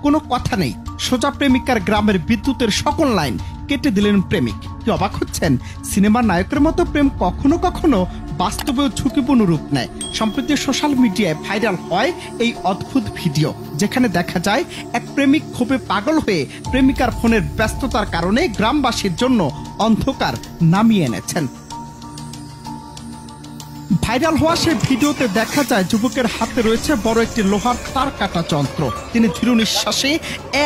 কোনো কথা নেই, সোজা প্রেমিকার গ্রামের বিদ্যুতের সকল লাইন কেটে দিলেন প্রেমিক। কি অবাক হচ্ছেন? সিনেমার নায়কের মতো প্রেম কখনো কখনো বাস্তবেও ঝুঁকিপূর্ণ রূপ নেয়। সম্প্রতি সোশ্যাল মিডিয়ায় ভাইরাল হয় এই অদ্ভুত ভিডিও, যেখানে দেখা যায় এক প্রেমিক ক্ষোভে পাগল হয়ে প্রেমিকার ফোনের ব্যস্ততার কারণে গ্রামবাসীর জন্য অন্ধকার নামিয়ে এনেছেন। ভাইরাল হওয়া সেই ভিডিওতে দেখা যায় যুবকের হাতে রয়েছে বড় একটি লোহার তার কাটা যন্ত্র। তিনি ধীর নিঃশ্বাসে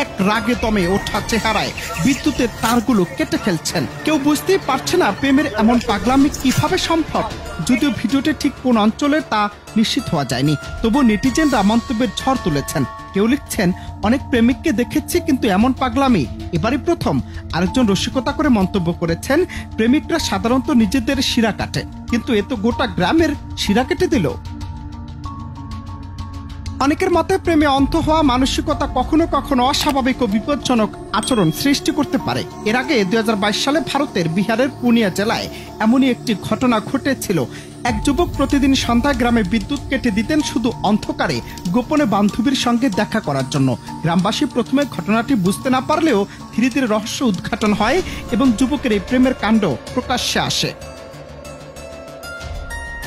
এক রাগে দমে ওঠা চেহারায় বিদ্যুতের তারগুলো কেটে ফেলছেন। কেউ বুঝতেই পারছে না প্রেমের এমন পাগলামি কিভাবে সম্ভব। যদিও ভিডিওটি ঠিক কোন অঞ্চলে তা নিশ্চিত হওয়া যায়নি, তবু নেটিজেনরা মন্তব্যের ঝড় তুলেছেন। কেউ লিখছেন, অনেক প্রেমিককে দেখেছি কিন্তু এমন পাগলামি এবারই প্রথম। আরেকজন রসিকতা করে মন্তব্য করেছেন, প্রেমিকরা সাধারণত নিজেদের শিরা কাটে, কিন্তু এ তো গোটা গ্রামের শিরা কেটে দিল। অনেকের মতে প্রেমে অন্ধ হওয়া মানসিকতা কখনো কখনো অস্বাভাবিক ও বিপজ্জনক আচরণ সৃষ্টি করতে পারে। এর আগে 2022 সালে ভারতের বিহারের পুনিয়া জেলায় এমনই একটি ঘটনা ঘটেছিল। এক যুবক প্রতিদিন সন্ধ্যা গ্রামে বিদ্যুৎ কেটে দিতেন শুধু অন্ধকারে গোপনে বান্ধবীর সঙ্গে দেখা করার জন্য। গ্রামবাসী প্রথমে ঘটনাটি বুঝতে না পারলেও ধীরে ধীরে রহস্য উদ্ঘাটন হয় এবং যুবকের এই প্রেমের কাণ্ড প্রকাশ্যে আসে।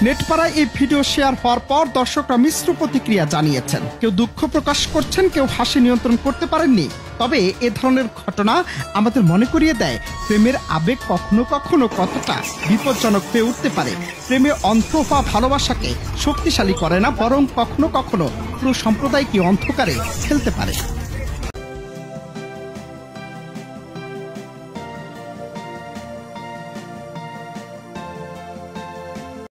নেটপাড়ায় এই ভিডিও শেয়ার হওয়ার পর দর্শকরা মিশ্র প্রতিক্রিয়া জানিয়েছেন। কেউ দুঃখ প্রকাশ করছেন, কেউ হাসি নিয়ন্ত্রণ করতে পারেননি। তবে এ ধরনের ঘটনা আমাদের মনে করিয়ে দেয় প্রেমের আবেগ কখনো কখনো কতটা বিপজ্জনক হয়ে উঠতে পারে। প্রেমে অন্ধ হওয়া ভালোবাসাকে শক্তিশালী করে না, বরং কখনো কখনো পুরো সম্প্রদায়কে অন্ধকারে ফেলতে পারে।